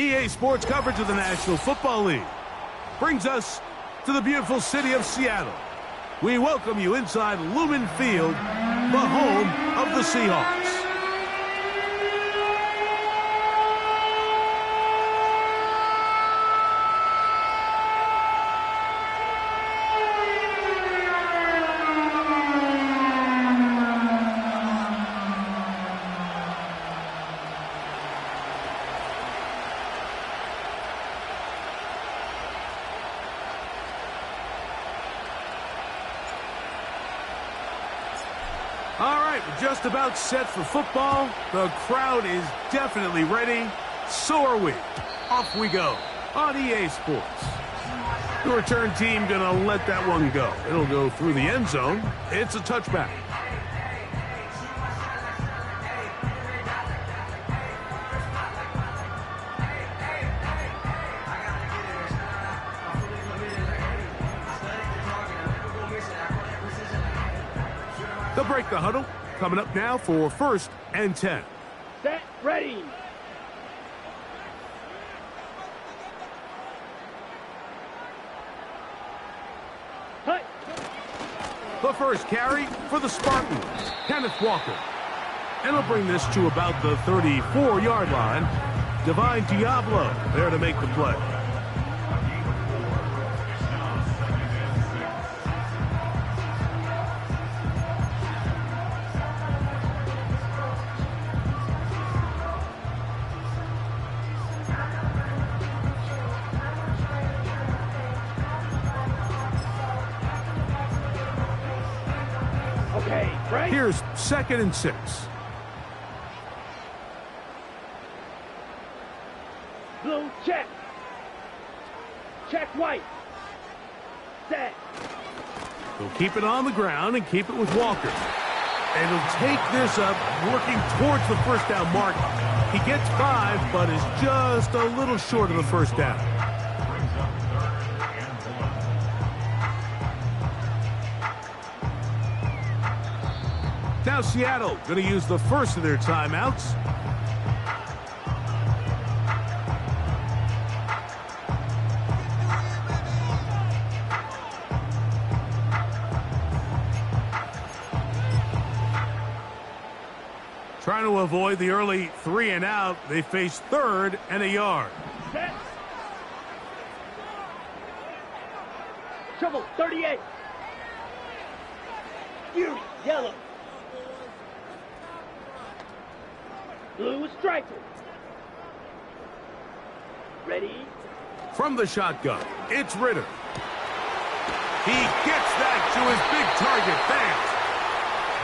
EA Sports coverage of the National Football League brings us to the beautiful city of Seattle. We welcome you inside Lumen Field, the home of the Seahawks. All right, we're just about set for football. The crowd is definitely ready. So are we. Off we go on EA Sports. The return team gonna let that one go. It'll go through the end zone. It's a touchback. They'll break the huddle. Coming up now for 1st and 10. Set, ready. Hut. The first carry for the Spartans, Kenneth Walker. And he'll bring this to about the 34-yard line. Divine Diablo there to make the play. Okay, right. Here's 2nd and 6. Blue, check. Check white. Set. He'll keep it on the ground and keep it with Walker. And he'll take this up, working towards the first down mark. He gets 5, but is just a little short of the first down. Now Seattle going to use the first of their timeouts. Trying to avoid the early 3 and out, they face 3rd and a yard. Set. Trouble, 38. Fury, yellow. Blue striker. Ready? From the shotgun, it's Ritter. He gets that to his big target fast.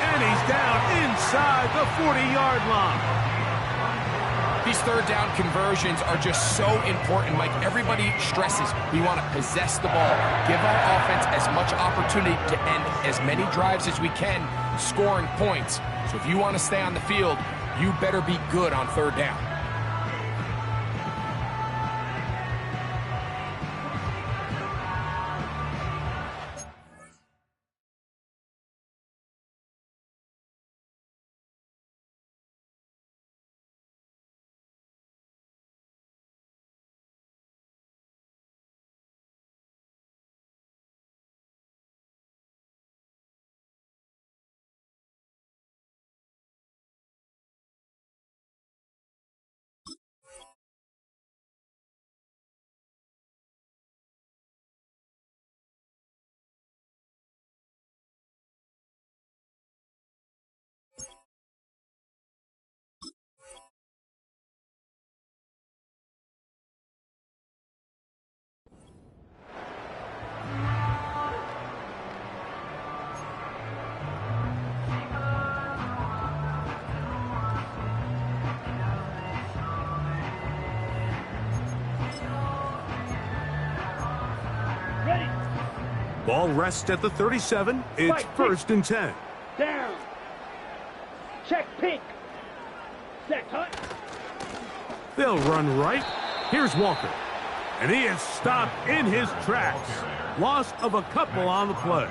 And he's down inside the 40-yard line. These third down conversions are just so important, Mike. Everybody stresses we want to possess the ball, give our offense as much opportunity to end as many drives as we can, scoring points. So if you want to stay on the field, you better be good on 3rd down. Ball rests at the 37. It's Right, 1st and 10. Down. Check pink. Set, hut. They'll run right. Here's Walker. And he is stopped in his tracks. Loss of a couple on the play.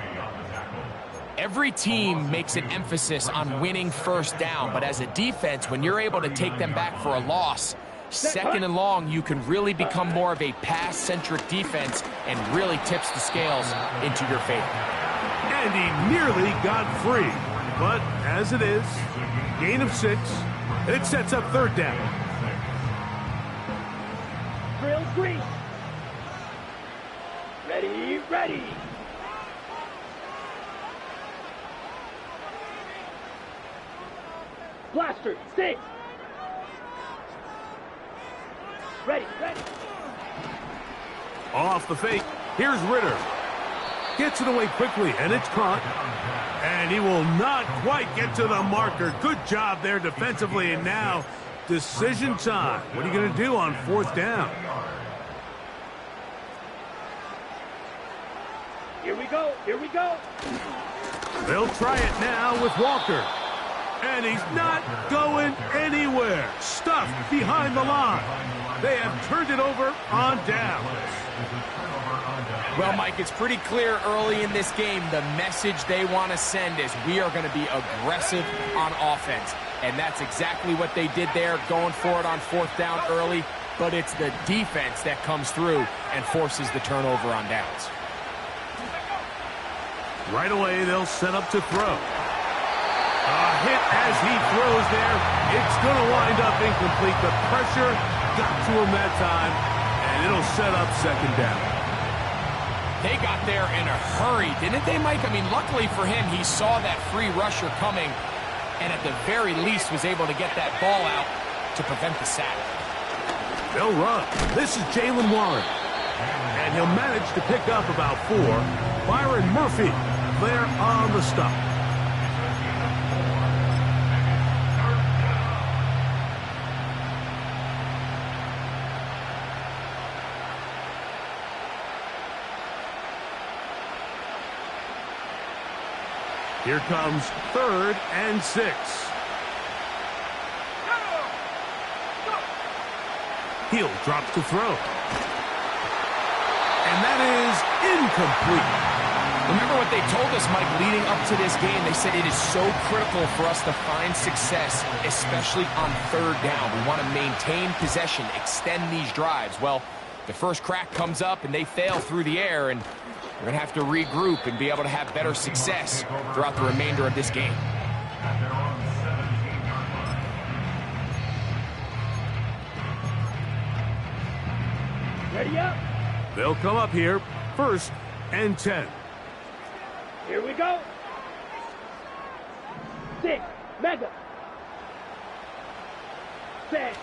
Every team makes an emphasis on winning 1st down, but as a defense, when you're able to take them back for a loss, Second and long, you can really become more of a pass-centric defense and really tips the scales into your favor. And he nearly got free. But as it is, gain of 6, it sets up third down. Drill green. Ready, ready. Blaster, 6. Ready, ready. Off the fake, here's Ritter. Gets it away quickly, and it's caught. And he will not quite get to the marker. Good job there defensively, and now decision time. What are you going to do on fourth down? Here we go, here we go. They'll try it now with Walker. And he's not going anywhere. Stuffed behind the line. They have turned it over on downs. Well, Mike, it's pretty clear early in this game the message they want to send is we are going to be aggressive on offense. And that's exactly what they did there, going for it on fourth down early. But it's the defense that comes through and forces the turnover on downs. Right away, they'll set up to throw. A hit as he throws there. It's going to wind up incomplete. The pressure got to him that time, and it'll set up second down. They got there in a hurry, didn't they, Mike? I mean, luckily for him, he saw that free rusher coming, and at the very least was able to get that ball out to prevent the sack. They'll run. This is Jalen Warren. And he'll manage to pick up about 4. Byron Murphy there on the stop. Here comes 3rd and 6. Heel drops to throw. And that is incomplete. Remember what they told us, Mike, leading up to this game. They said it is so critical for us to find success, especially on third down. We want to maintain possession, extend these drives. Well, the first crack comes up and they fail through the air, and we're going to have to regroup and be able to have better success throughout the remainder of this game. Ready up. They'll come up here, 1st and 10. Here we go. 6, mega. 7.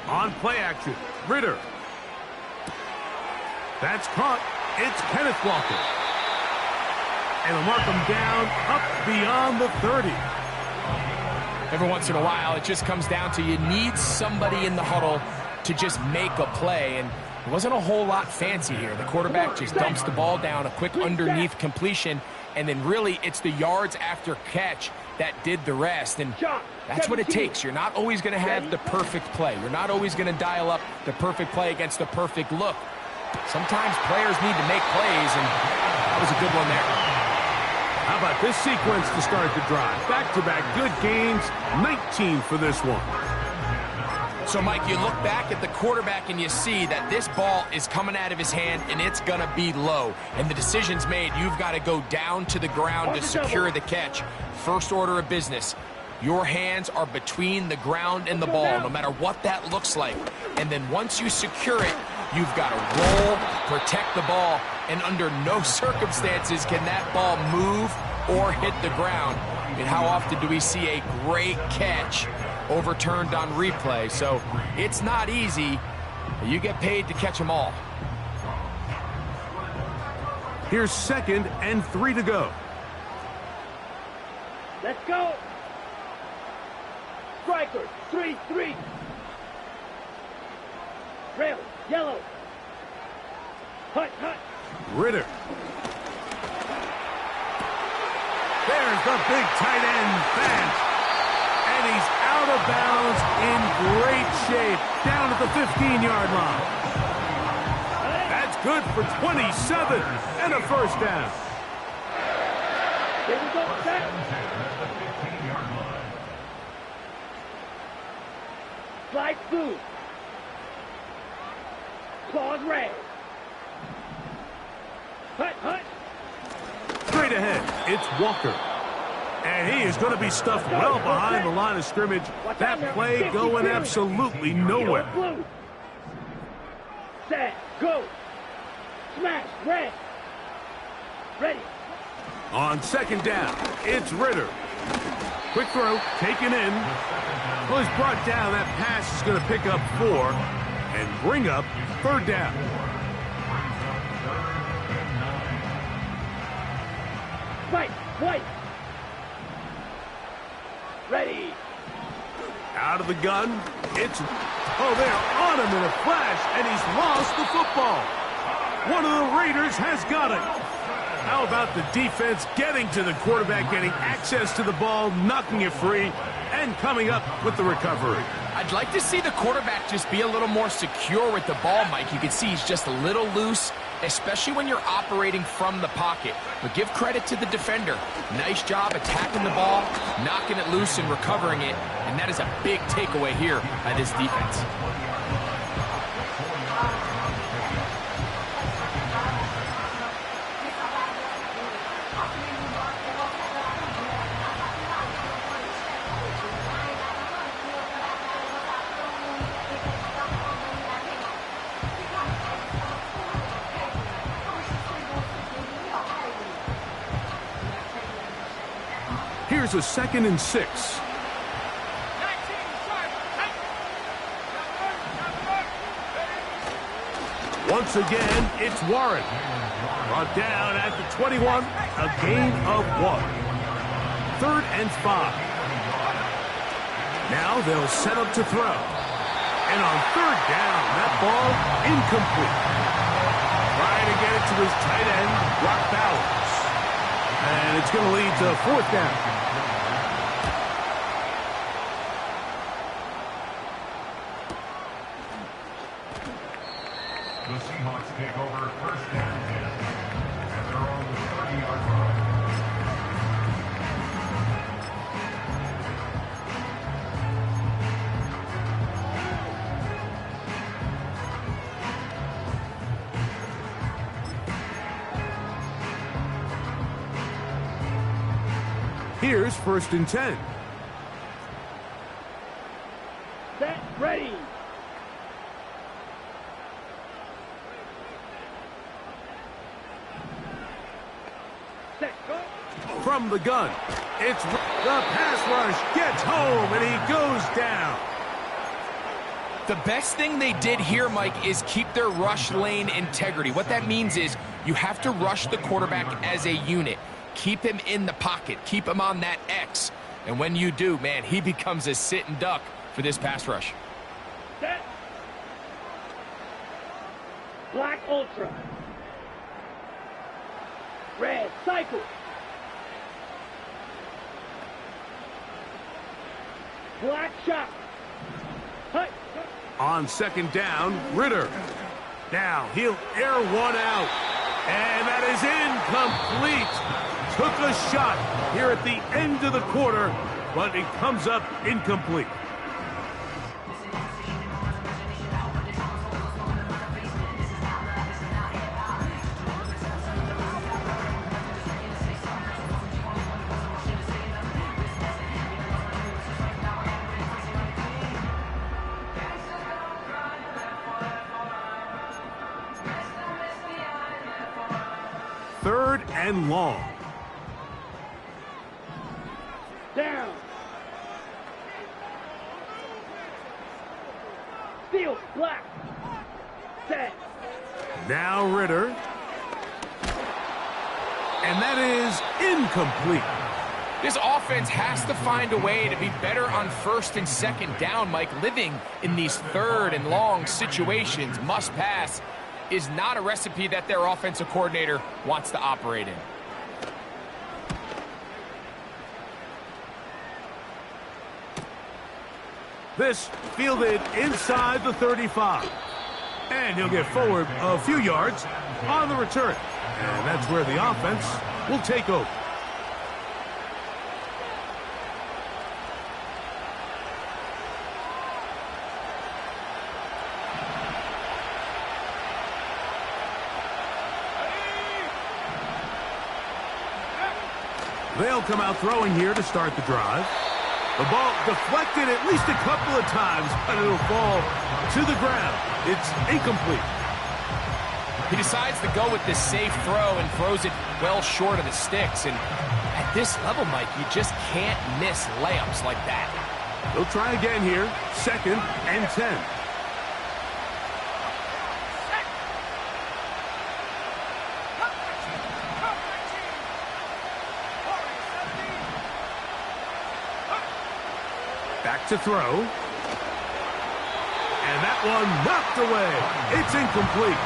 On play action, Ritter. That's caught. It's Kenneth Walker. And they'll mark him down up beyond the 30. Every once in a while, it just comes down to you need somebody in the huddle to just make a play. And it wasn't a whole lot fancy here. The quarterback just dumps the ball down, a quick underneath completion, and then really it's the yards after catch that did the rest. And that's what it takes. You're not always going to have the perfect play. You're not always going to dial up the perfect play against the perfect look. Sometimes players need to make plays, and that was a good one there. How about this sequence to start the drive? Back-to-back good gains, 19 for this one. So, Mike, you look back at the quarterback and you see that this ball is coming out of his hand and it's going to be low. And the decision's made. You've got to go down to the ground to secure the catch. First order of business. Your hands are between the ground and the ball, no matter what that looks like. And then once you secure it, you've got to roll, protect the ball, and under no circumstances can that ball move or hit the ground. I mean, how often do we see a great catch overturned on replay? So it's not easy. You get paid to catch them all. Here's 2nd and 3 to go. Let's go. Striker, 3-3. Rail, yellow. Hut, hut. Ritter. There's the big tight end pass. And he's out of bounds in great shape. Down at the 15-yard line. That's good for 27 and a first down. Here we go, set. Slide through. Claws red. Hut, hut. Straight ahead, it's Walker. And he is going to be stuffed well behind the line of scrimmage. That play going absolutely nowhere. Blue. Set, go. Smash, red. Ready. On second down, it's Ritter. Quick throw, taken in. Well, he's brought down. That pass is going to pick up 4 and bring up third down. Right, white. Ready. Out of the gun, it's... Oh, they're on him in a flash, and he's lost the football. One of the Raiders has got it. How about the defense getting to the quarterback, getting access to the ball, knocking it free, and coming up with the recovery? I'd like to see the quarterback just be a little more secure with the ball, Mike. You can see he's just a little loose, especially when you're operating from the pocket. But give credit to the defender. Nice job attacking the ball, knocking it loose and recovering it. And that is a big takeaway here by this defense. Here's a 2nd and 6. Once again, it's Warren. Brought down at the 21, a gain of 1. 3rd and 5. Now they'll set up to throw. And on 3rd down, that ball incomplete. Trying to get it to his tight end, Brock Bowers. And it's going to lead to 4th down. The Seahawks take over 1st down at their own 30-yard line. Here's 1st and 10. Set, ready. Set, go. From the gun, it's the pass rush, gets home, and he goes down. The best thing they did here, Mike, is keep their rush lane integrity. What that means is you have to rush the quarterback as a unit. Keep him in the pocket. Keep him on that X. And when you do, man, he becomes a sit and duck for this pass rush. Set. Black Ultra. Red Cycle. Black Shot. Hut. On 2nd down, Ritter. Now he'll air one out. And that is incomplete. Took a shot here at the end of the quarter, but it comes up incomplete. Third and long. Down. Field, black. Set. Now Ritter. And that is incomplete. This offense has to find a way to be better on 1st and 2nd down, Mike. Living in these 3rd and long situations, must pass, is not a recipe that their offensive coordinator wants to operate in. This fielded inside the 35. And he'll get forward a few yards on the return. And that's where the offense will take over. They'll come out throwing here to start the drive. The ball deflected at least a couple of times, but it'll fall to the ground. It's incomplete. He decides to go with this safe throw and throws it well short of the sticks. And at this level, Mike, you just can't miss layups like that. They'll try again here. 2nd and 10. Back to throw. And that one knocked away. It's incomplete.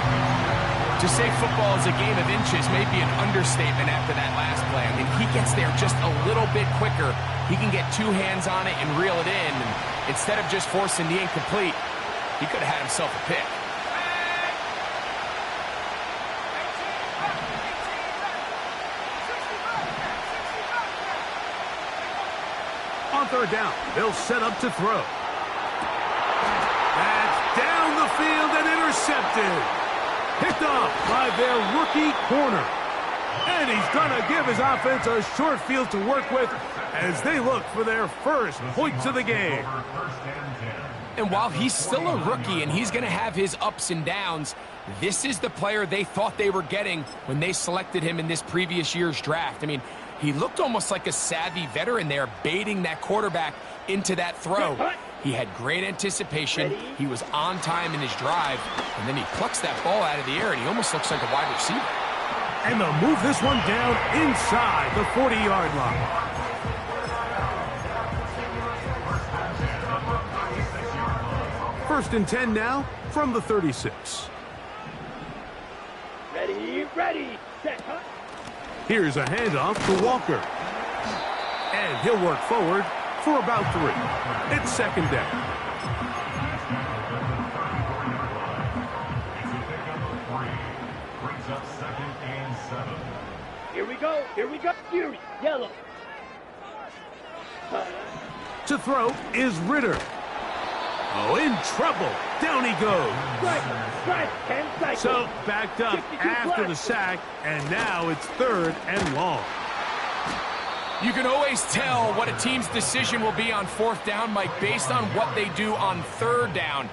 To say football is a game of inches may be an understatement after that last play. I mean, he gets there just a little bit quicker. He can get 2 hands on it and reel it in. And instead of just forcing the incomplete, he could have had himself a pick. On 3rd down, they'll set up to throw. That's down the field and intercepted. Picked off by their rookie corner. And he's going to give his offense a short field to work with as they look for their first points of the game. And while he's still a rookie and he's going to have his ups and downs, this is the player they thought they were getting when they selected him in this previous year's draft. I mean, he looked almost like a savvy veteran there, baiting that quarterback into that throw. He had great anticipation. He was on time in his drive, and then he plucks that ball out of the air, and he almost looks like a wide receiver. And they'll move this one down inside the 40-yard line. First and 10 now from the 36. Ready, set, cut. Here's a handoff to Walker. And he'll work forward for about 3. It's 2nd down. Brings up 2nd and 7. Here we go, Fury, yellow. To throw is Ritter. Oh, in trouble. Down he goes. Strike, 10 cycle. So backed up after the sack, and now it's 3rd and long. You can always tell what a team's decision will be on 4th down, Mike, based on what they do on 3rd down.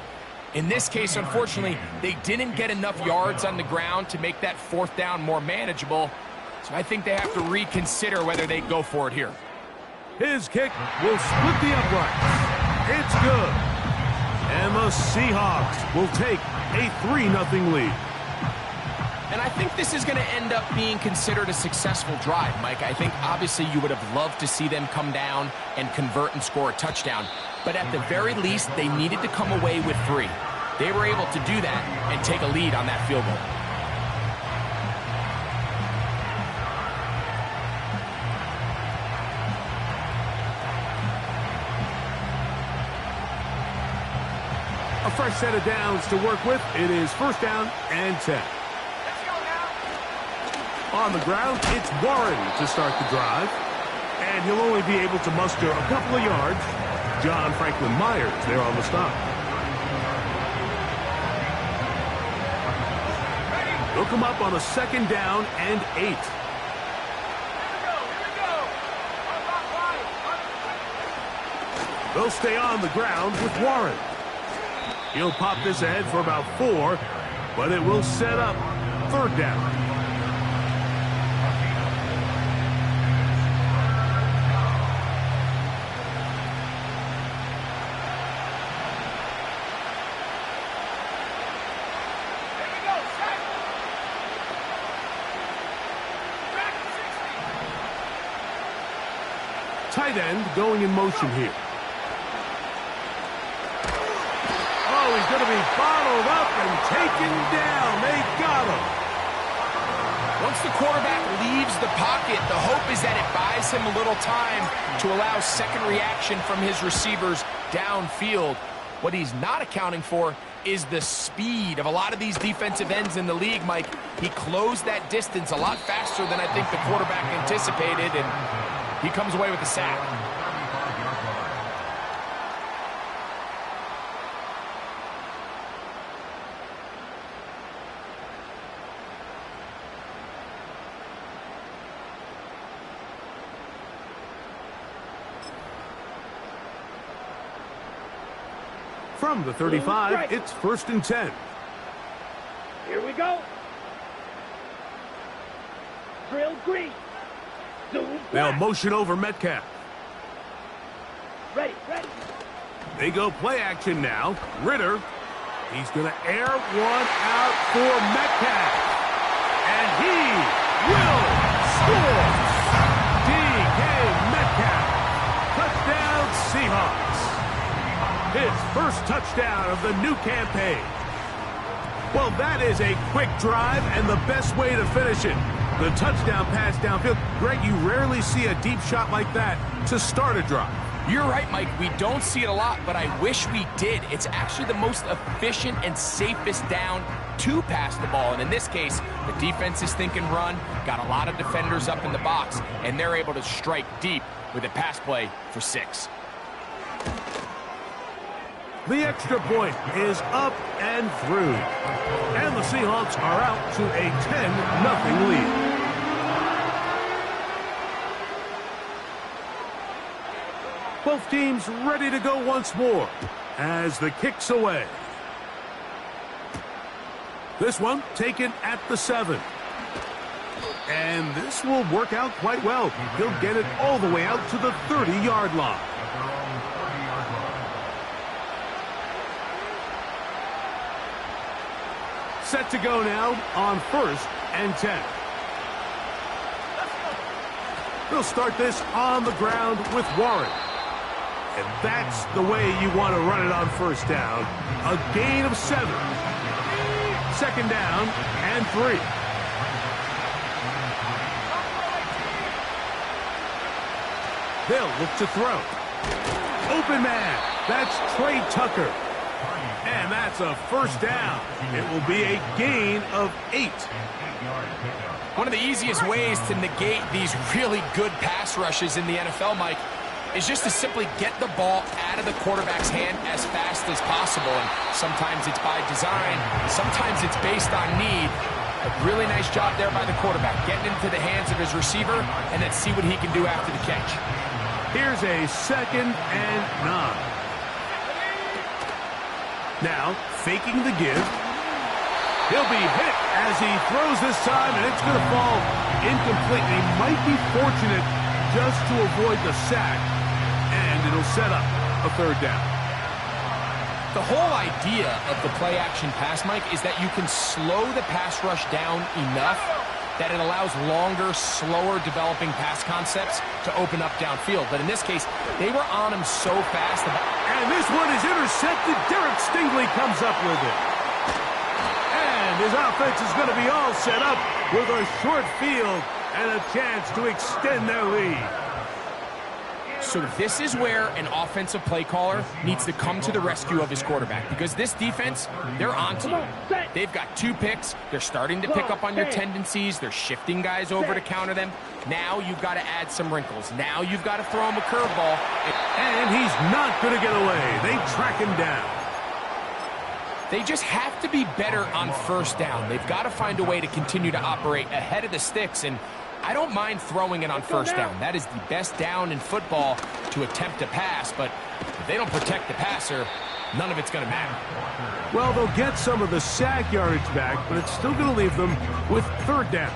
In this case, unfortunately, they didn't get enough yards on the ground to make that 4th down more manageable. So I think they have to reconsider whether they go for it here. His kick will split the uprights. It's good. And the Seahawks will take a 3-0 lead. And I think this is going to end up being considered a successful drive, Mike. I think obviously you would have loved to see them come down and convert and score a touchdown. But at the very least, they needed to come away with 3. They were able to do that and take a lead on that field goal. A fresh set of downs to work with. It is 1st down and 10. On the ground, it's Warren to start the drive. And he'll only be able to muster a couple of yards. John Franklin Myers there on the stop. They'll come up on a 2nd down and 8. They'll stay on the ground with Warren. He'll pop this ahead for about 4, but it will set up 3rd down. Tight end going in motion here. Oh, he's going to be bottled up and taken down. They got him. Once the quarterback leaves the pocket, the hope is that it buys him a little time to allow second reaction from his receivers downfield. What he's not accounting for is the speed of a lot of these defensive ends in the league, Mike. He closed that distance a lot faster than I think the quarterback anticipated, and he comes away with a sack. From the 35, it's 1st and 10. Here we go. Drill green. Zoom They'll black. motion over Metcalf. Ready, ready. They go play action now. Ritter, he's going to air one out for Metcalf. And he will score. DK Metcalf. Touchdown Seahawks. His first touchdown of the new campaign. Well, that is a quick drive and the best way to finish it. The touchdown pass downfield. Greg, you rarely see a deep shot like that to start a drive. You're right, Mike. We don't see it a lot, but I wish we did. It's actually the most efficient and safest down to pass the ball. And in this case, the defense is thinking run, got a lot of defenders up in the box, and they're able to strike deep with a pass play for 6. The extra point is up and through. And the Seahawks are out to a 10-0 lead. Both teams ready to go once more as the kick's away. This one taken at the 7. And this will work out quite well. He'll get it all the way out to the 30-yard line. Set to go now on 1st and 10. They'll start this on the ground with Warren. And that's the way you want to run it on 1st down. A gain of 7. 2nd down and 3. They'll look to throw. Open man. That's Trey Tucker. And that's a 1st down. It will be a gain of 8. One of the easiest ways to negate these really good pass rushes in the NFL, Mike, is just to simply get the ball out of the quarterback's hand as fast as possible. And sometimes it's by design, sometimes it's based on need. A really nice job there by the quarterback, getting into the hands of his receiver, and then see what he can do after the catch. Here's a 2nd and 9. Now, faking the give. He'll be hit as he throws this time, and it's going to fall incomplete. He might be fortunate just to avoid the sack, and it'll set up a 3rd down. The whole idea of the play-action pass, Mike, is that you can slow the pass rush down enough that it allows longer, slower developing pass concepts to open up downfield. But in this case, they were on him so fast. And this one is intercepted. Derek Stingley comes up with it. And his offense is going to be all set up with a short field and a chance to extend their lead. So this is where an offensive play caller needs to come to the rescue of his quarterback, because this defense, they're onto you. They've got 2 picks. They're starting to pick up on your tendencies. They're shifting guys over to counter them. Now you've got to add some wrinkles. Now you've got to throw him a curveball. And he's not going to get away. They track him down. They just have to be better on 1st down. They've got to find a way to continue to operate ahead of the sticks, and I don't mind throwing it on 1st down. That is the best down in football to attempt to pass, but if they don't protect the passer, none of it's going to matter. Well, they'll get some of the sack yardage back, but it's still going to leave them with 3rd down.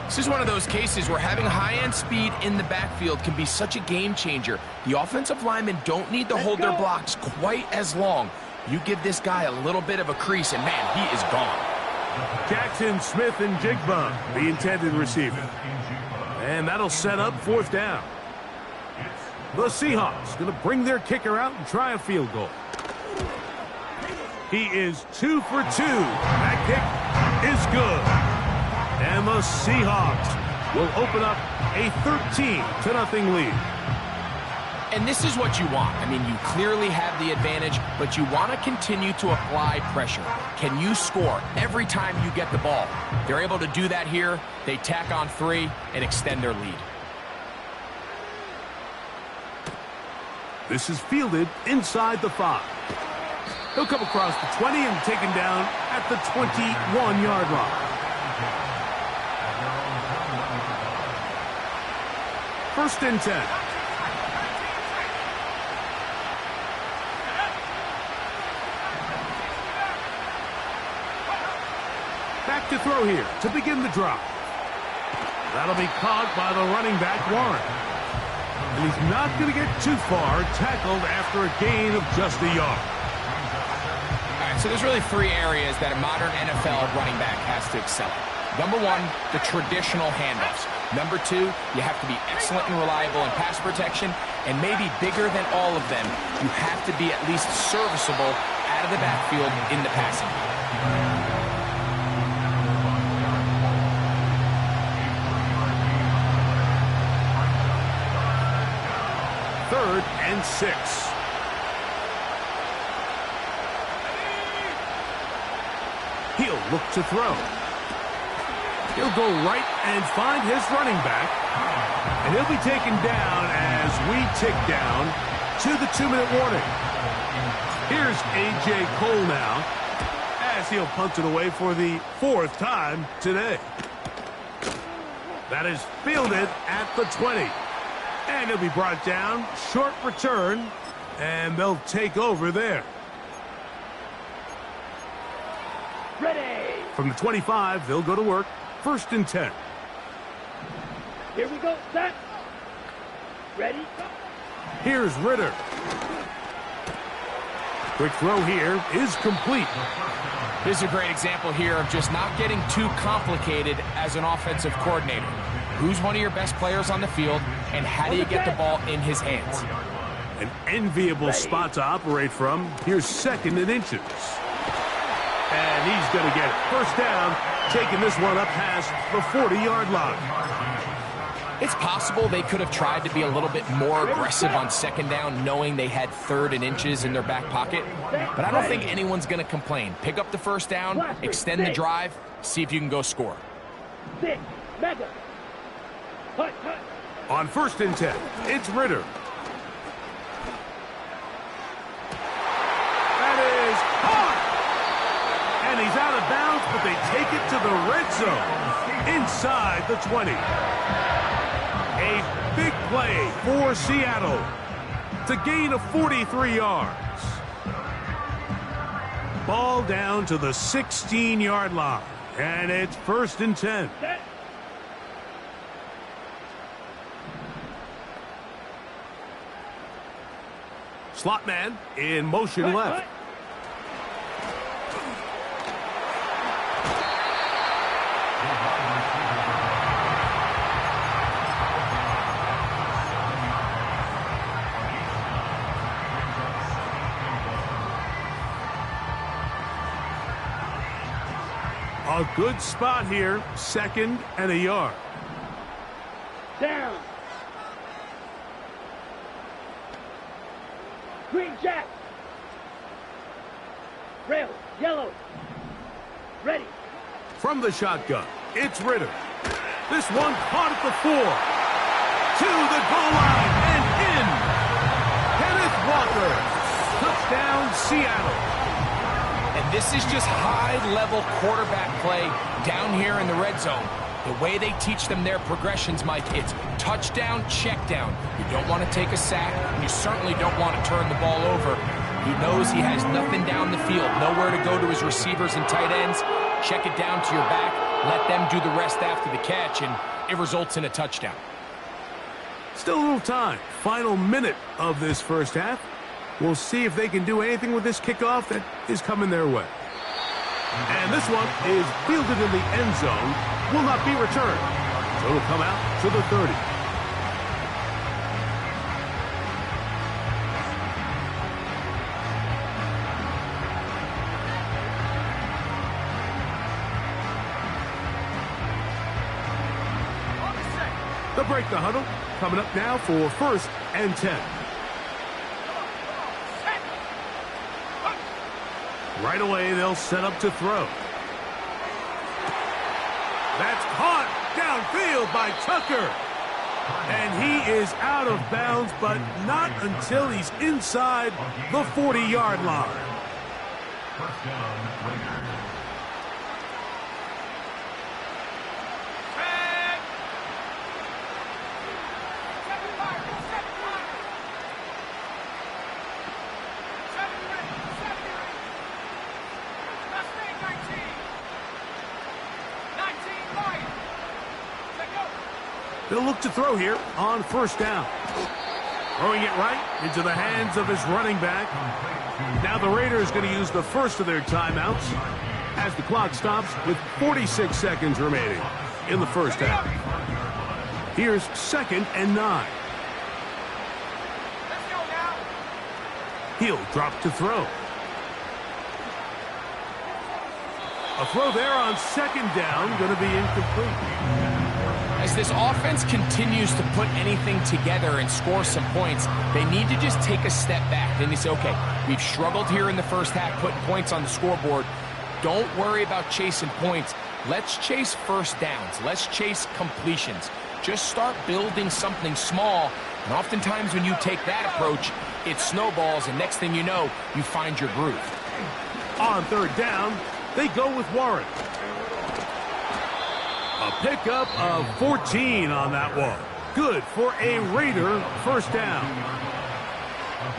This is one of those cases where having high-end speed in the backfield can be such a game changer. The offensive linemen don't need to hold their blocks quite as long. You give this guy a little bit of a crease, and man, he is gone. Jackson, Smith, and Jigba, the intended receiver. And that'll set up 4th down. The Seahawks going to bring their kicker out and try a field goal. He is 2 for 2. That kick is good. And the Seahawks will open up a 13-0 lead. And this is what you want. I mean, you clearly have the advantage, but you want to continue to apply pressure. Can you score every time you get the ball? They're able to do that here. They tack on 3 and extend their lead. This is fielded inside the 5. He'll come across the 20 and taken down at the 21-yard line. 1st and 10. Back to throw here to begin the drive. That'll be caught by the running back, Warren. And he's not going to get too far, tackled after a gain of just a yard. All right, so there's really three areas that a modern NFL running back has to excel at. Number one, the traditional handoffs. Number two, you have to be excellent and reliable in pass protection. And maybe bigger than all of them, you have to be at least serviceable out of the backfield in the passing game. 3rd and 6. He'll look to throw. He'll go right and find his running back. And he'll be taken down as we tick down to the 2-minute warning. Here's A.J. Cole now as he'll punt it away for the 4th time today. That is fielded at the 20. And he'll be brought down, short return, and they'll take over there. Ready. From the 25, they'll go to work. 1st and 10. Here we go. Set. Ready. Go. Here's Ritter. Quick throw here is complete. This is a great example here of just not getting too complicated as an offensive coordinator. Who's one of your best players on the field, and how do you get the ball in his hands? An enviable spot to operate from. Here's 2nd and inches. And he's going to get it. 1st down, taking this one up past the 40-yard line. It's possible they could have tried to be a little bit more aggressive on 2nd down, knowing they had 3rd and inches in their back pocket. But I don't think anyone's going to complain. Pick up the 1st down, extend the drive, see if you can go score. 6. Mega. Hut, hut. On 1st and 10, it's Ritter. That is caught! And he's out of bounds, but they take it to the red zone inside the 20. A big play for Seattle to gain of 43 yards. Ball down to the 16-yard line, and it's 1st and 10. Set. Slot man in motion left. A good spot here, 2nd and a yard. Down. Green jack. Rail. Yellow. Ready. From the shotgun, it's Ritter. This one caught at the 4. To the goal line and in. Kenneth Walker. Touchdown, Seattle. And this is just high-level quarterback play down here in the red zone. The way they teach them their progressions, Mike, it's touchdown, check down. You don't want to take a sack, and you certainly don't want to turn the ball over. He knows he has nothing down the field, nowhere to go to his receivers and tight ends. Check it down to your back, let them do the rest after the catch, and it results in a touchdown. Still a little time. Final minute of this 1st half. We'll see if they can do anything with this kickoff that is coming their way. And this one is fielded in the end zone. Will not be returned. So it'll come out to the 30. They'll break the huddle. Coming up now for 1st and 10. Right away, they'll set up to throw. That's caught downfield by Tucker. And he is out of bounds, but not until he's inside the 40-yard line. 1st down, Raiders. They'll look to throw here on first down. Throwing it right into the hands of his running back. Now the Raiders going to use the first of their timeouts as the clock stops with 46 seconds remaining in the first half. Here's 2nd and 9. He'll drop to throw. A throw there on 2nd down, going to be incomplete. As this offense continues to put anything together and score some points, they need to just take a step back. Then they say, okay, we've struggled here in the first half, putting points on the scoreboard. Don't worry about chasing points. Let's chase first downs. Let's chase completions. Just start building something small. And oftentimes when you take that approach, it snowballs, and next thing you know, you find your groove. On 3rd down, they go with Warren. A pickup of 14 on that one. Good for a Raider first down.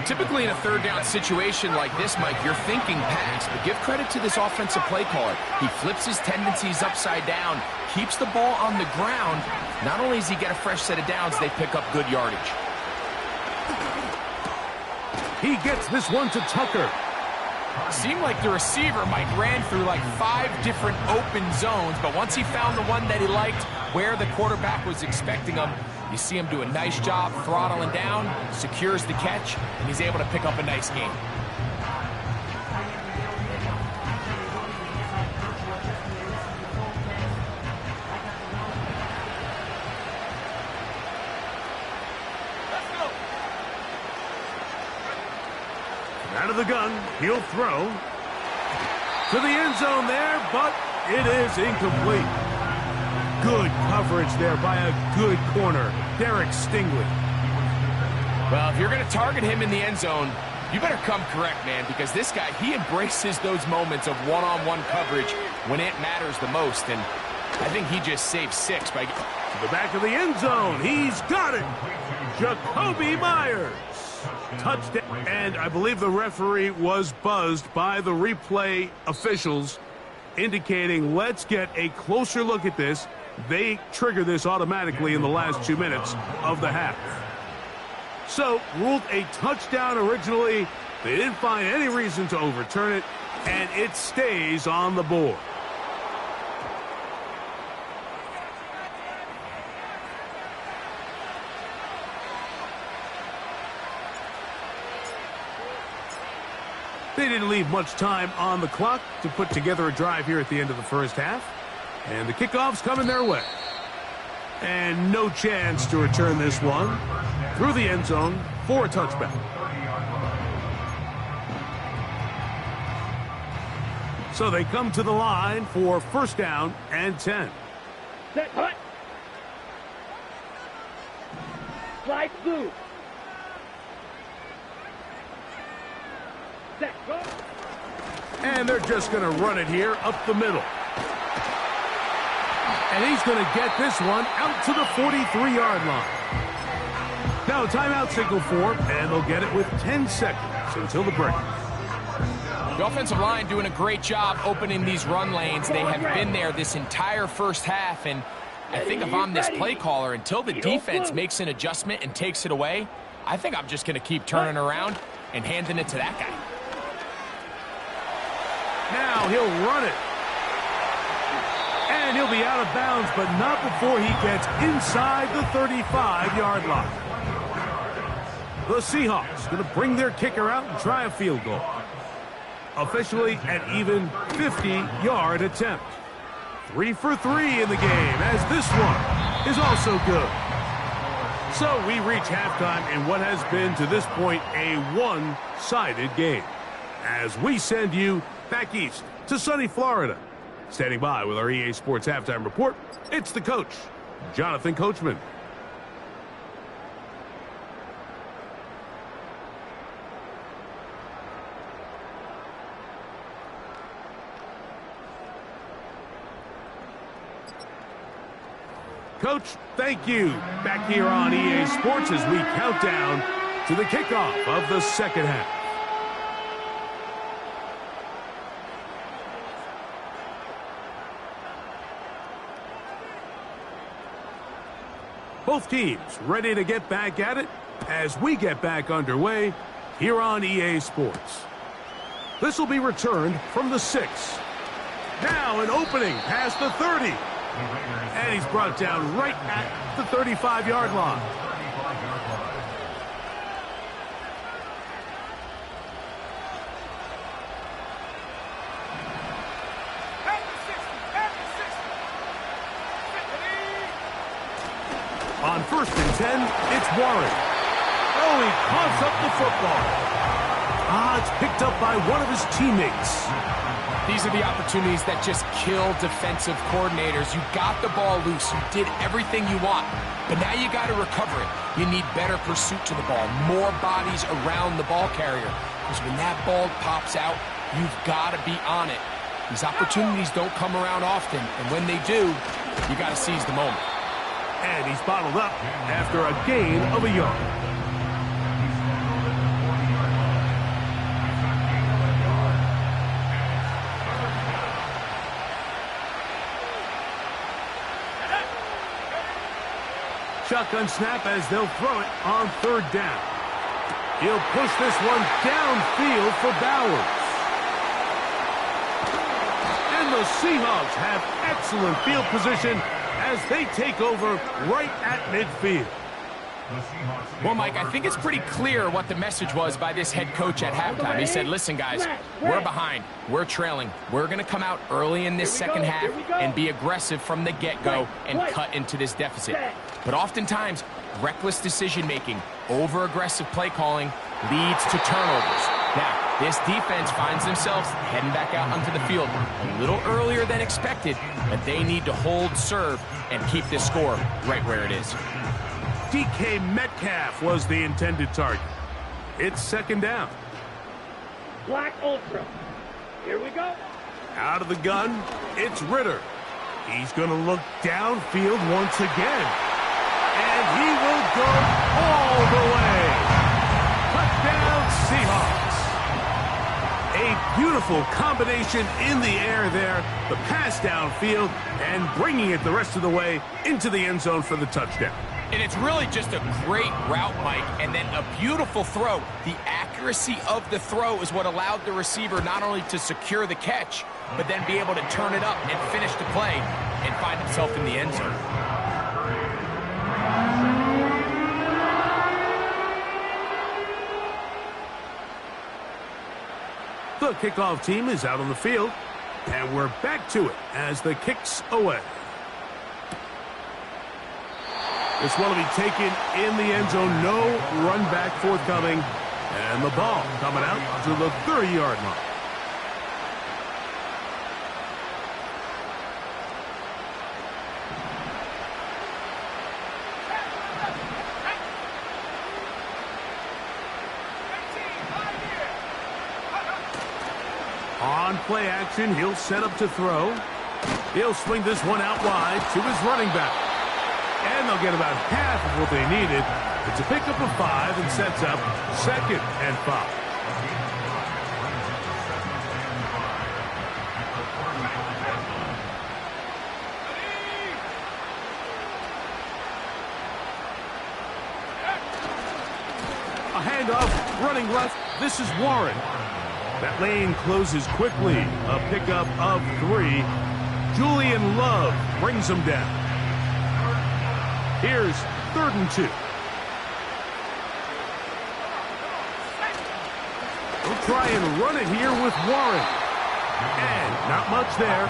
Typically in a 3rd down situation like this, Mike, you're thinking pass, but give credit to this offensive play caller. He flips his tendencies upside down, keeps the ball on the ground. Not only does he get a fresh set of downs, they pick up good yardage. He gets this one to Tucker. Seemed like the receiver, Mike, ran through like 5 different open zones, but once he found the one that he liked, where the quarterback was expecting him, you see him do a nice job throttling down, secures the catch, and he's able to pick up a nice gain. Out of the gun, he'll throw to the end zone there, but it is incomplete. Good coverage there by a good corner, Derek Stingley. Well, if you're going to target him in the end zone, you better come correct, man, because this guy, he embraces those moments of one-on-one coverage when it matters the most, and I think he just saved 6 by... To the back of the end zone, he's got it! Jacoby Myers! Touchdown. And I believe the referee was buzzed by the replay officials, indicating let's get a closer look at this. They trigger this automatically in the last 2 minutes of the half. So, ruled a touchdown originally. They didn't find any reason to overturn it, and it stays on the board. They didn't leave much time on the clock to put together a drive here at the end of the first half. And the kickoff's coming their way. And no chance to return this one through the end zone for a touchback. So they come to the line for first down and 10. Set, hut. Slide through. Set, go. And they're just going to run it here up the middle. And he's going to get this one out to the 43-yard line. Now a timeout signal for him, and they'll get it with 10 seconds until the break. The offensive line doing a great job opening these run lanes. They have been there this entire first half, and I think if I'm this play caller, until the defense makes an adjustment and takes it away, I think I'm just going to keep turning around and handing it to that guy. Now he'll run it. And he'll be out of bounds, but not before he gets inside the 35-yard line. The Seahawks going to bring their kicker out and try a field goal. Officially an even 50-yard attempt. 3 for 3 in the game, as this one is also good. So we reach halftime in what has been to this point a one-sided game, as we send you back east to sunny Florida. Standing by with our EA Sports Halftime Report, it's the coach, Jonathan Coachman. Coach, thank you. Back here on EA Sports as we count down to the kickoff of the second half. Both teams ready to get back at it as we get back underway here on EA Sports. This will be returned from the 6. Now an opening past the 30. And he's brought down right at the 35-yard line. On 1st and 10, it's Warren. Oh, he coughs up the football. It's picked up by one of his teammates. These are the opportunities that just kill defensive coordinators. You got the ball loose. You did everything you want. But now you got to recover it. You need better pursuit to the ball, more bodies around the ball carrier. Because when that ball pops out, you've got to be on it. These opportunities don't come around often. And when they do, you got to seize the moment. And he's bottled up after a gain of a yard. Shotgun snap as they'll throw it on 3rd down. He'll push this one downfield for Bowers. And the Seahawks have excellent field position as they take over right at midfield. Well, Mike, I think it's pretty clear what the message was by this head coach at halftime. He said, listen, guys, we're behind. We're trailing. We're going to come out early in this second half and be aggressive from the get-go and cut into this deficit. But oftentimes, reckless decision-making, over-aggressive play calling leads to turnovers. Now, this defense finds themselves heading back out onto the field a little earlier than expected, but they need to hold serve and keep this score right where it is. DK Metcalf was the intended target. It's 2nd down. Black Ultra. Here we go. Out of the gun, it's Ritter. He's going to look downfield once again. And he will go all the way. Touchdown, Seahawks. A beautiful combination in the air there. The pass downfield and bringing it the rest of the way into the end zone for the touchdown. And it's really just a great route, Mike, and then a beautiful throw. The accuracy of the throw is what allowed the receiver not only to secure the catch, but then be able to turn it up and finish the play and find himself in the end zone. The kickoff team is out on the field, and we're back to it as the kick's away. This one will be taken in the end zone. No run back forthcoming. And the ball coming out to the 30-yard line. On play action, he'll set up to throw. He'll swing this one out wide to his running back. And they'll get about half of what they needed. It's a pickup of 5 and sets up 2nd and 5. A handoff, running left. This is Warren. That lane closes quickly. A pickup of 3. Julian Love brings him down. Here's 3rd and 2. We'll try and run it here with Warren. And not much there.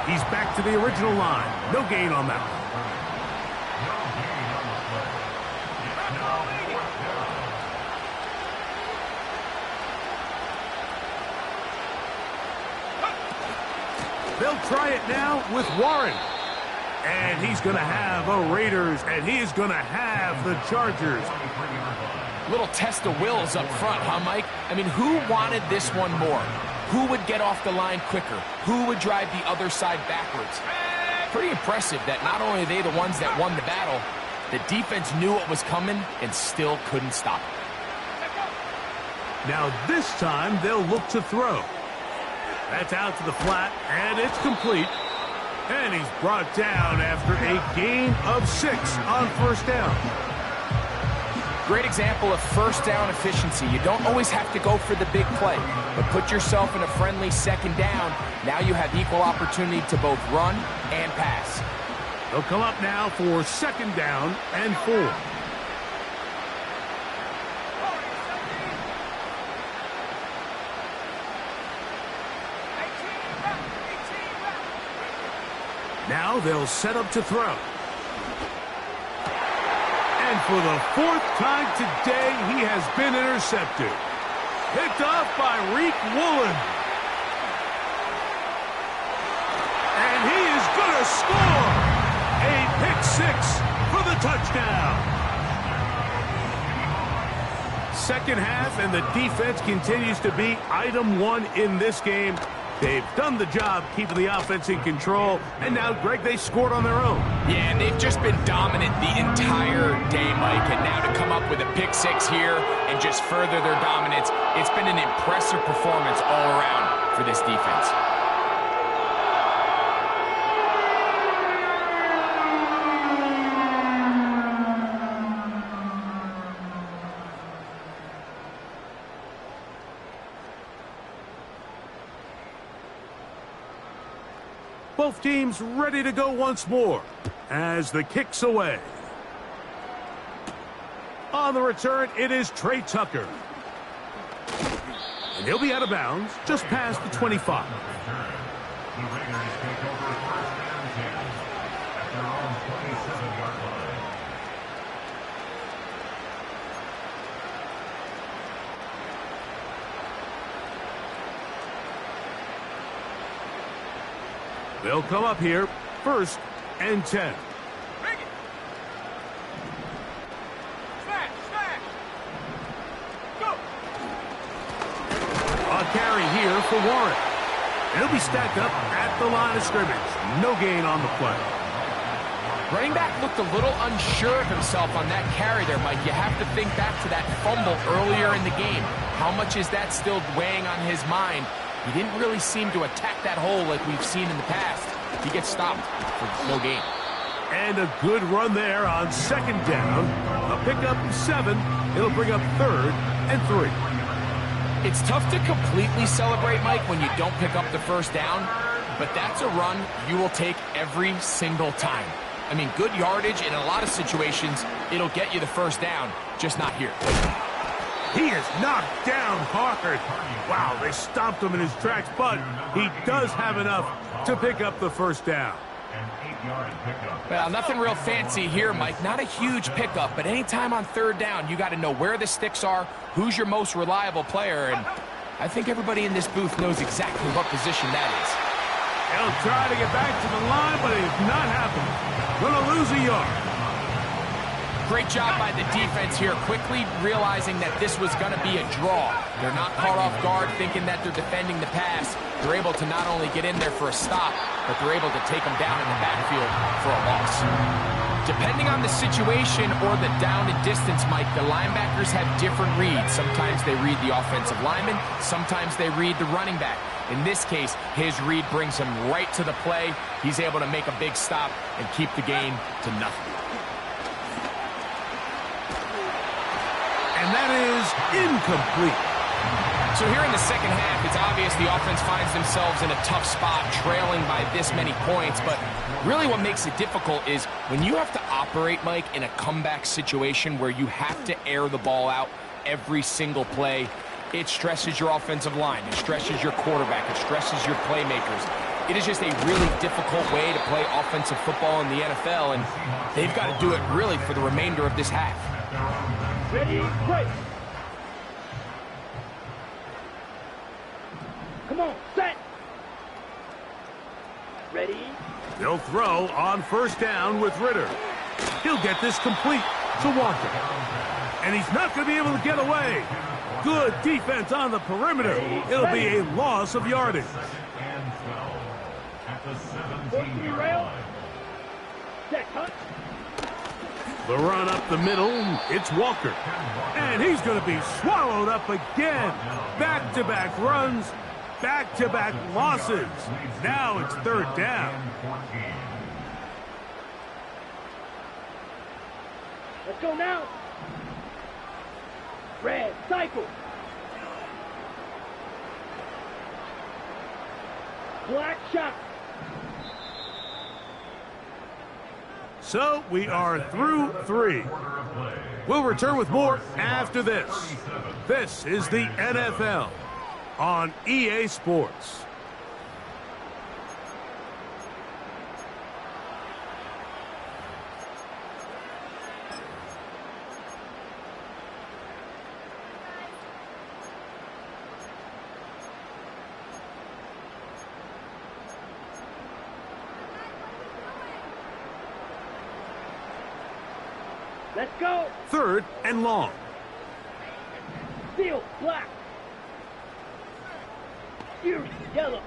He's back to the original line. No gain on that one. They'll try it now with Warren. And he's going to have a Raiders, and he is going to have the Chargers. Little test of wills up front, huh, Mike? I mean, who wanted this one more? Who would get off the line quicker? Who would drive the other side backwards? Pretty impressive that not only are they the ones that won the battle, the defense knew what was coming and still couldn't stop it. Now this time they'll look to throw. That's out to the flat, and it's complete. And he's brought down after a gain of 6 on first down. Great example of first down efficiency. You don't always have to go for the big play, but put yourself in a friendly second down. Now you have equal opportunity to both run and pass. They'll come up now for second down and 4. Now they'll set up to throw. And for the 4th time today, he has been intercepted. Picked off by Reek Woolen. And he is going to score. A pick 6 for the touchdown. Second half, and the defense continues to be item 1 in this game. They've done the job keeping the offense in control, and now, Greg, they scored on their own. Yeah, and they've just been dominant the entire day, Mike, and now to come up with a pick 6 here and just further their dominance, it's been an impressive performance all around for this defense. Both teams ready to go once more as the kick's away. On the return, it is Trey Tucker. And he'll be out of bounds just past the 25. The Raiders take over first and 10 at their own 27-yard line. They'll come up here, first and 10. A carry here for Warren. He'll be stacked up at the line of scrimmage. No gain on the play. Running back looked a little unsure of himself on that carry there, Mike. You have to think back to that fumble earlier in the game. How much is that still weighing on his mind? He didn't really seem to attack that hole like we've seen in the past. He gets stopped for no gain. And a good run there on second down. A pickup 7. It'll bring up third and 3. It's tough to completely celebrate, Mike, when you don't pick up the first down, but that's a run you will take every single time. I mean, good yardage in a lot of situations, it'll get you the first down, just not here. He is knocked down hard. Wow, they stopped him in his tracks, but he does have enough to pick up the first down. Well, nothing real fancy here, Mike. Not a huge pickup, but anytime on third down, you got to know where the sticks are, who's your most reliable player, and I think everybody in this booth knows exactly what position that is. He'll try to get back to the line, but it's not happening. Gonna lose a yard. Great job by the defense here, quickly realizing that this was going to be a draw. They're not caught off guard thinking that they're defending the pass. They're able to not only get in there for a stop, but they're able to take them down in the backfield for a loss. Depending on the situation or the down and distance, Mike, the linebackers have different reads. Sometimes they read the offensive lineman, sometimes they read the running back. In this case, his read brings him right to the play. He's able to make a big stop and keep the gain to nothing. And that is incomplete. So here in the second half, it's obvious the offense finds themselves in a tough spot, trailing by this many points. But really what makes it difficult is when you have to operate, Mike, in a comeback situation where you have to air the ball out every single play, it stresses your offensive line. It stresses your quarterback. It stresses your playmakers. It is just a really difficult way to play offensive football in the NFL, and they've got to do it really for the remainder of this half. Ready, break. Come on, set. Ready. They'll throw on first down with Ritter. He'll get this complete to Walker. And he's not going to be able to get away. Good defense on the perimeter. It'll be a loss of yardage. And 12 at the 17-yard line. Set, cut. The run up the middle, it's Walker. And he's going to be swallowed up again. Back-to-back runs. back-to-back losses. Now it's third down. Let's go now. Red cycle. Black shot. So we are through 3. We'll return with more after this. This is the NFL on EA Sports. Let's go. Third and long. Steel black. Fury yellow.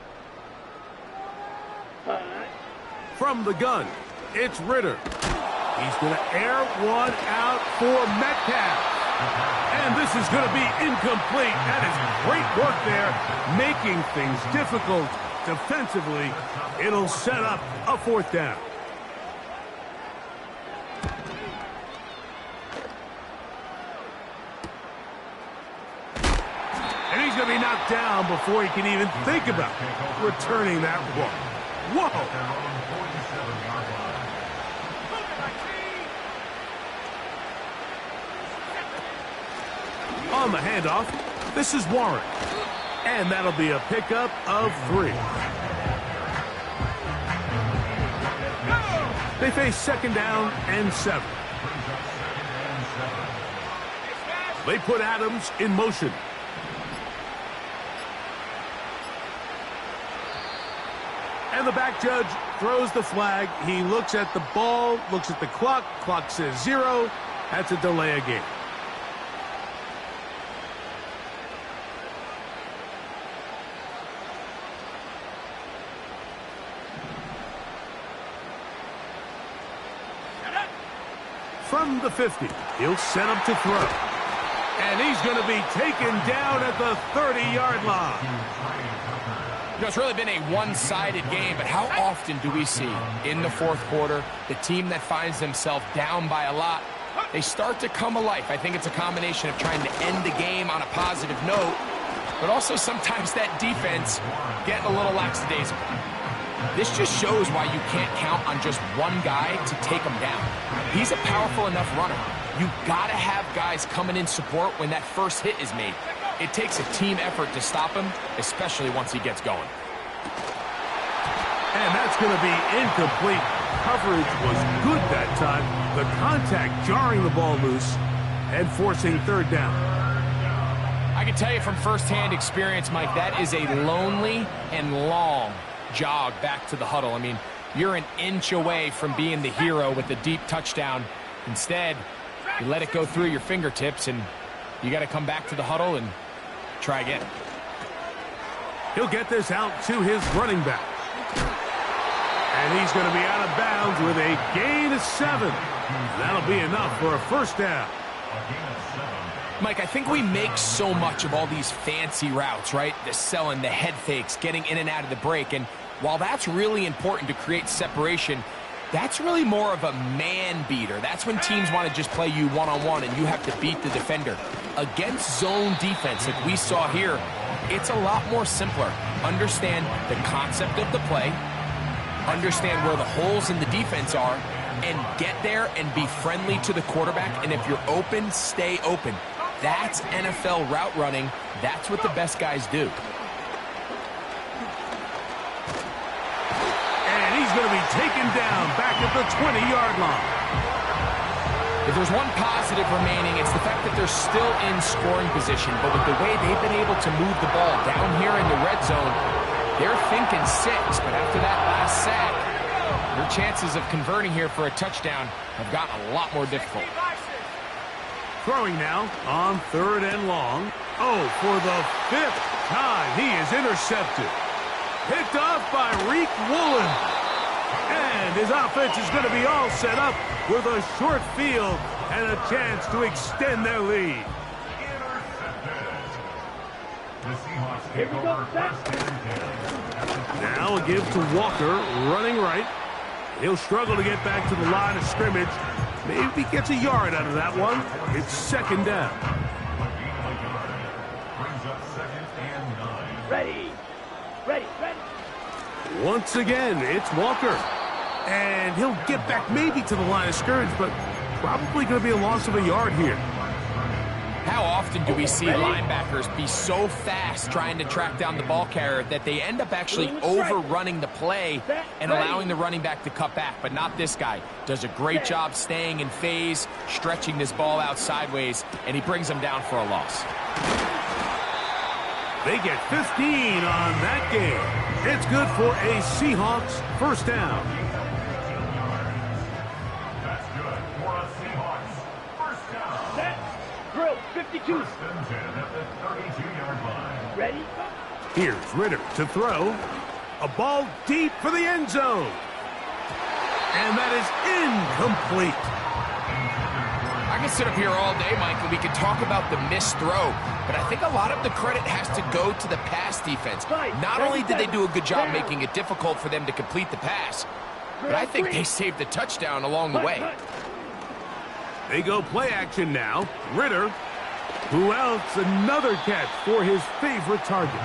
From the gun, it's Ritter. He's going to air one out for Metcalf. And this is going to be incomplete. That is great work there, making things difficult defensively. It'll set up a fourth down. And he's going to be knocked down before he can even think about returning that one. Whoa! On the handoff, this is Warren. And that'll be a pickup of 3. They face second down and 7. They put Adams in motion. And the back judge throws the flag. He looks at the ball, looks at the clock. Clock says 0. That's a delay of game. From the 50, he'll set him to throw. And he's going to be taken down at the 30-yard line. You know, it's really been a one-sided game, but how often do we see in the fourth quarter the team that finds themselves down by a lot, they start to come alive. I think it's a combination of trying to end the game on a positive note, but also sometimes that defense getting a little lackadaisical. This just shows why you can't count on just one guy to take him down. He's a powerful enough runner. You've got to have guys coming in support when that first hit is made. It takes a team effort to stop him, especially once he gets going. And that's going to be incomplete. Coverage was good that time. The contact jarring the ball loose and forcing third down. I can tell you from firsthand experience, Mike, that is a lonely and long jog back to the huddle. I mean, you're an inch away from being the hero with the deep touchdown. Instead, you let it go through your fingertips, and you got to come back to the huddle and try again. He'll get this out to his running back. And he's going to be out of bounds with a gain of 7. That'll be enough for a first down. Mike, I think we make so much of all these fancy routes, right? The selling, the head fakes, getting in and out of the break. And while that's really important to create separation, that's really more of a man beater. That's when teams want to just play you one-on-one and you have to beat the defender. Against zone defense like we saw here, it's a lot more simpler. Understand the concept of the play, understand where the holes in the defense are, and get there and be friendly to the quarterback. And if you're open, stay open. That's NFL route running. That's what the best guys do. And he's going to be taken down back at the 20-yard line. If there's one positive remaining, it's the fact that they're still in scoring position. But with the way they've been able to move the ball down here in the red zone, they're thinking 6. But after that last sack, their chances of converting here for a touchdown have gotten a lot more difficult. Throwing now on third and long. Oh, for the 5th time, he is intercepted. Picked off by Reek Woolen. And his offense is going to be all set up with a short field and a chance to extend their lead. The Seahawks Here we go, set. Now a give to Walker, running right. He'll struggle to get back to the line of scrimmage. Maybe gets a yard out of that one. It's second down. Ready. Ready, ready. Once again, it's Walker. And he'll get back maybe to the line of scrimmage, but probably going to be a loss of a yard here. How often do we see linebackers be so fast trying to track down the ball carrier that they end up actually overrunning the play and allowing the running back to cut back? But not this guy. Does a great job staying in phase, stretching this ball out sideways, and he brings them down for a loss. They get 15 on that game. It's good for a Seahawks first down. That's good for a Seahawks first down. Set. Drill, 52. First and 10 at the 32-yard line. Ready, go. Here's Ritter to throw. A ball deep for the end zone. And that is incomplete. I can sit up here all day, Mike, and we can talk about the missed throw, but I think a lot of the credit has to go to the pass defense. Not only did they do a good job making it difficult for them to complete the pass, but I think they saved the touchdown along the way. They go play action now. Ritter, who else? Another catch for his favorite target.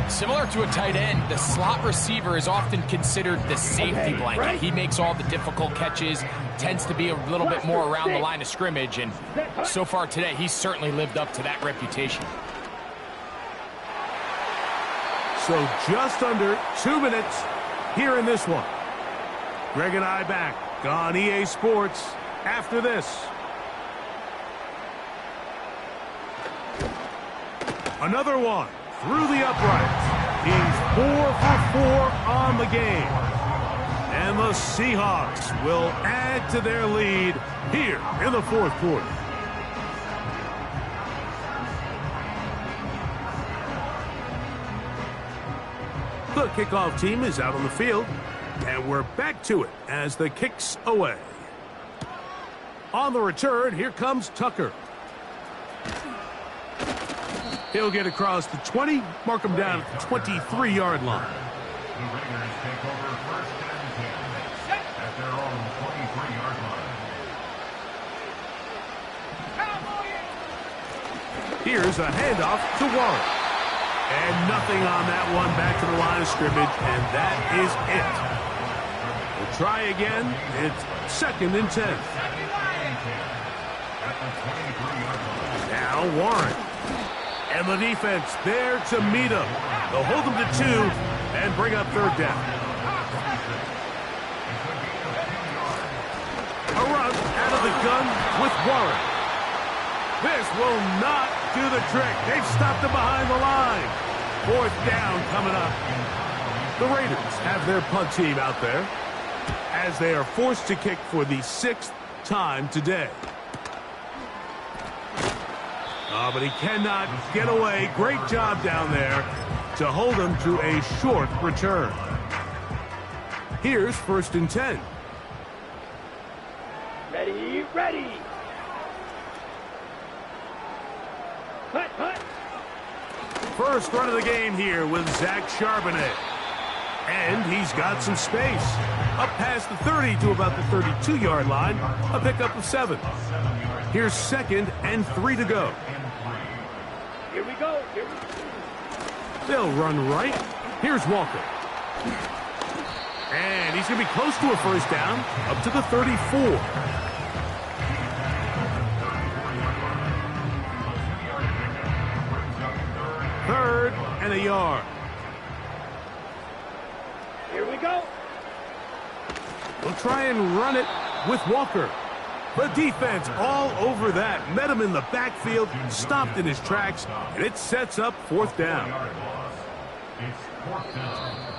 Similar to a tight end, the slot receiver is often considered the safety blanket. He makes all the difficult catches, tends to be a little bit more around the line of scrimmage, and so far today, he's certainly lived up to that reputation. So just under 2 minutes here in this one. Greg and I back on EA Sports after this. Another one through the uprights. He's 4 for 4 on the game. And the Seahawks will add to their lead here in the fourth quarter. The kickoff team is out on the field, and we're back to it as the kick's away. On the return, here comes Tucker. He'll get across the 20, mark him down at the 23-yard line. The Raiders take over first and 10 at their own 23-yard line. Here's a handoff to Warren. And nothing on that one, back to the line of scrimmage, and that is it. We'll try again. It's second and 10. Now Warren. And the defense there to meet him. They'll hold him to 2 and bring up third down. A run out of the gun with Warren. This will not do the trick. They've stopped him behind the line. Fourth down coming up. The Raiders have their punt team out there as they are forced to kick for the 6th time today. Oh, but he cannot get away. Great job down there to hold him to a short return. Here's first and 10. Ready, ready. Hut, hut. First run of the game here with Zach Charbonnet. And he's got some space. Up past the 30 to about the 32-yard line. A pickup of 7. Here's second and 3 to go. Here we go. Here we go. They'll run right. Here's Walker. And he's going to be close to a first down. Up to the 34. Third and a yard. Here we go. We'll try and run it with Walker. The defense all over that. Met him in the backfield, stopped in his tracks, and it sets up fourth down. It's fourth down.